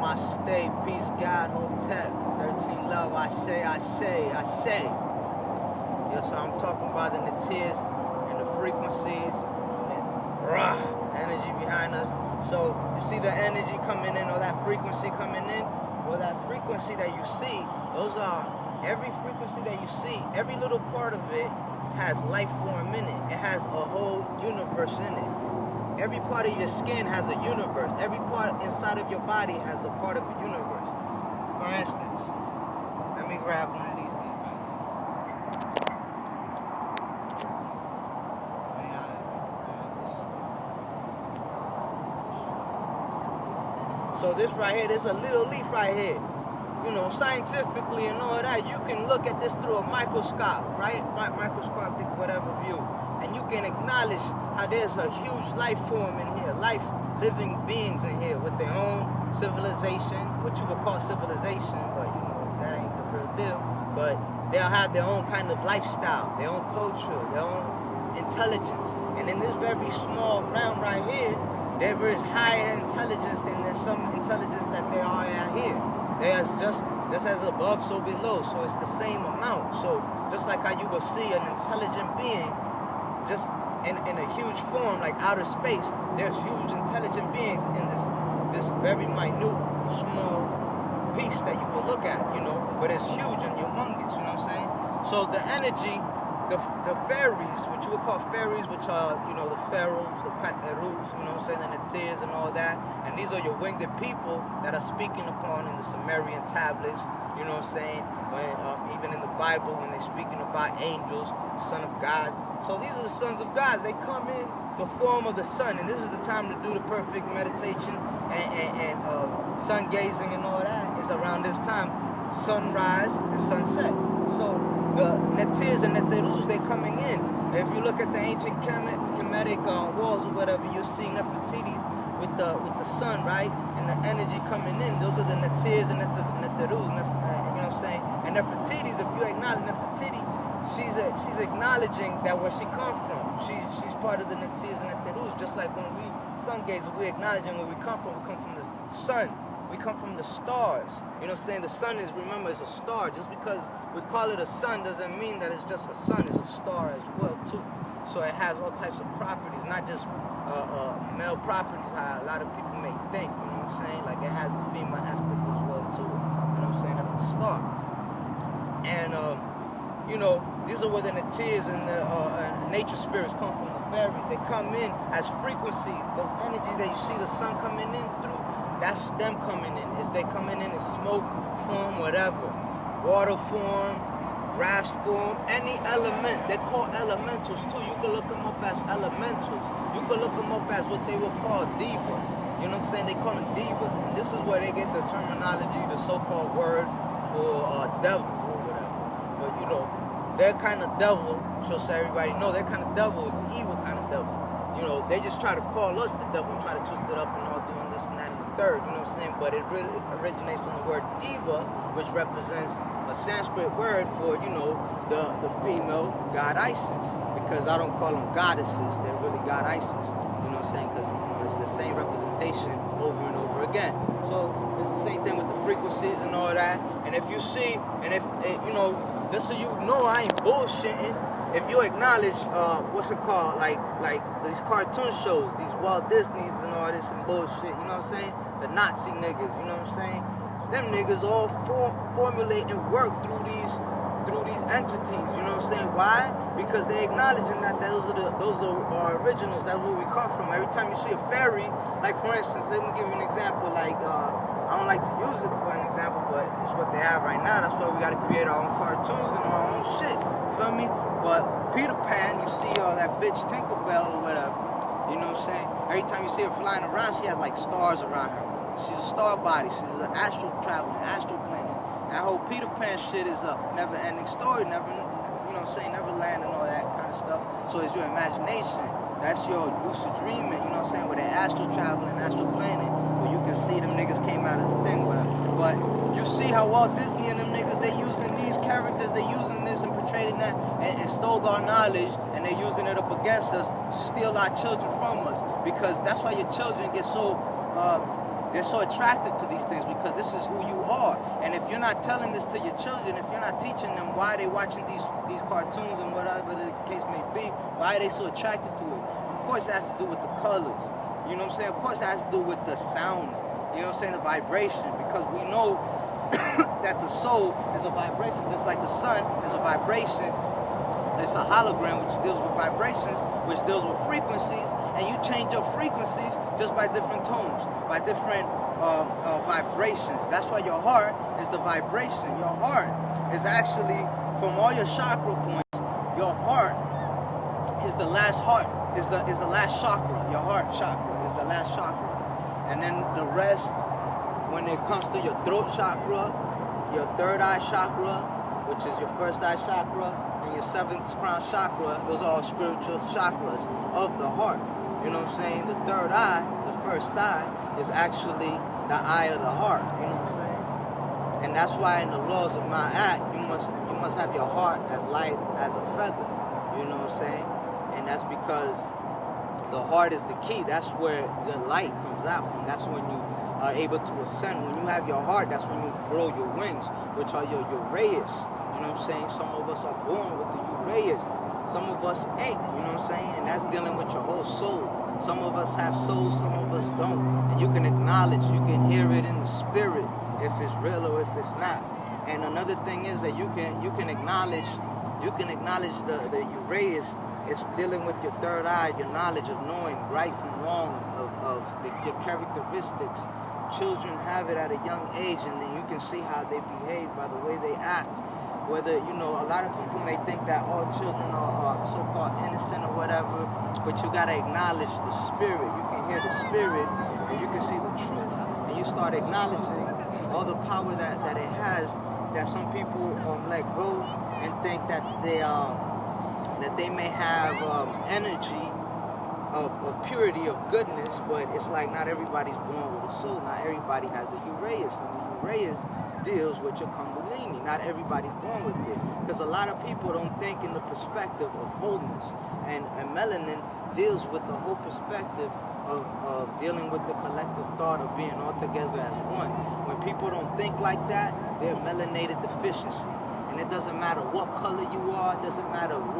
Namaste, peace, God, Hotep, 13 love, Ashe, Ashe, Ashe. Yo, so I'm talking about the NeTeRs and the frequencies and energy behind us. So you see the energy coming in, or that frequency coming in, or that frequency that you see, those are, every frequency that you see, every little part of it has life form in it. It has a whole universe in it. Every part of your skin has a universe. Every part inside of your body has a part of a universe. For instance, let me grab one of these things. So this right here, there's a little leaf right here. You know, scientifically and all that, you can look at this through a microscope, right? Microscopic, whatever view. And you can acknowledge how there's a huge life form in here, life, living beings in here with their own civilization, what you would call civilization, but you know, that ain't the real deal. But they'll have their own kind of lifestyle, their own culture, their own intelligence. And in this very small realm right here, there is higher intelligence than there's some intelligence that there are out here. There's just as above, so below. So it's the same amount. So just like how you will see an intelligent being just in a huge form, like outer space, there's huge intelligent beings in this very minute, small piece that you will look at, you know, but it's huge and humongous, you know what I'm saying? So the energy, the fairies, what you would call fairies, which are, you know, the pharaohs, the paterus, you know what I'm saying, and the NeTeRs and all that, and these are your winged people that are speaking upon in the Sumerian tablets, you know what I'm saying, when, even in the Bible, when they're speaking about angels, son of God. So these are the sons of God. They come in the form of the sun, and this is the time to do the perfect meditation and sun gazing and all that is around this time, sunrise and sunset. So the NeTeRs and NeTerus, they coming in. If you look at the ancient Kemetic walls or whatever, you'll see Nefertiti's with the sun, right, and the energy coming in. Those are the NeTeRs and NeTerus. You know what I'm saying? And Nefertiti's, if you acknowledge Nefertiti, she's acknowledging that where she comes from. She's part of the NeTeRs and NeTerus. Just like when we sun gaze, we're acknowledging where we come from. We come from the sun. We come from the stars. You know what I'm saying? The sun is, remember, it's a star. Just because we call it a sun doesn't mean that it's just a sun. It's a star as well, too. So it has all types of properties, not just male properties, how a lot of people may think. You know what I'm saying? Like it has the female aspect as well, too. You know what I'm saying? That's a star. And, you know, these are where the NeTeRs and the nature spirits come from, the fairies. They come in as frequencies. Those energies that you see the sun coming in through, that's them coming in. Is they coming in smoke form, whatever. Water form, grass form, any element. They call elementals too. You can look them up as elementals. You can look them up as what they will call divas. You know what I'm saying? They call them divas. And this is where they get the terminology, the so-called word for devil or whatever. But you know, their kind of devil, just so everybody know, their kind of devil is the evil kind of devil. You know, they just try to call us the devil and try to twist it up and all doing this and that and the third, you know what I'm saying? But it really originates from the word diva, which represents a Sanskrit word for, you know, the female god Isis. Because I don't call them goddesses, they're really god Isis. You know what I'm saying? Because you know, it's the same representation over and over again. So it's the same thing with the frequencies and all that. And if you see, and if, you know, just so you know I ain't bullshitting, if you acknowledge, what's it called, like these cartoon shows, these Walt Disney's and all this and bullshit, you know what I'm saying? The Nazi niggas, you know what I'm saying? Them niggas all formulate and work through these entities, you know what I'm saying? Why? Because they acknowledging that those are originals, that's where we come from. Every time you see a fairy, like for instance, let me give you an example, like, I don't like to use it for an example, but it's what they have right now. That's why we gotta create our own cartoons and our own shit, feel me? But Peter Pan, you see that bitch Tinkerbell or whatever, you know what I'm saying? Every time you see her flying around, she has like stars around her. She's a star body, she's an astral traveling, astral planet. That whole Peter Pan shit is a never-ending story, never, you know what I'm saying, never land and all that kind of stuff. So it's your imagination, that's your lucid dreaming, you know what I'm saying, where they're astral traveling, astral planet, where you can see them niggas came out of the thing, whatever. But you see how Walt Disney and them niggas, they using these characters, they using this and portraying that, and stole our knowledge, and they're using it up against us to steal our children from us. Because that's why your children get so They're so attracted to these things because this is who you are. And if you're not telling this to your children, if you're not teaching them why they're watching these cartoons and whatever the case may be, why are they so attracted to it? Of course it has to do with the colors. You know what I'm saying? Of course it has to do with the sounds. You know what I'm saying? The vibration. Because we know that the soul is a vibration, just like the sun is a vibration. It's a hologram which deals with vibrations, which deals with frequencies, and you change your frequencies just by different tones, by different vibrations. That's why your heart is the vibration. Your heart is actually, from all your chakra points, your heart is the last heart, is the last chakra. Your heart chakra is the last chakra. And then the rest, when it comes to your throat chakra, your third eye chakra, which is your first eye chakra, and your seventh crown chakra, those are all spiritual chakras of the heart. You know what I'm saying? The third eye, the first eye, is actually the eye of the heart. You know what I'm saying? And that's why in the laws of Ma'at, you must have your heart as light as a feather. You know what I'm saying? And that's because the heart is the key. That's where the light comes out from. That's when you are able to ascend. When you have your heart, that's when you grow your wings, which are your Uraeus. You know what I'm saying? Some of us are born with the Uraeus. Some of us ain't, you know what I'm saying? And that's dealing with your whole soul. Some of us have souls, some of us don't. And you can acknowledge, you can hear it in the spirit if it's real or if it's not. And another thing is that you can acknowledge the Uraeus. It's dealing with your third eye, your knowledge of knowing right from wrong, of your characteristics. Children have it at a young age, and then you can see how they behave by the way they act. Whether, you know, a lot of people may think that all children are so-called innocent or whatever, but you got to acknowledge the spirit. You can hear the spirit, and you can see the truth, and you start acknowledging all the power that it has, that some people let go and think that they may have energy of purity, of goodness, but it's like not everybody's born with a soul. Not everybody has the Uraeus, and the Uraeus deals with your Kundalini. Not everybody's born with it, because a lot of people don't think in the perspective of wholeness, and melanin deals with the whole perspective of dealing with the collective thought of being all together as one. When people don't think like that, they're melanated deficiency, and it doesn't matter what color you are, it doesn't matter what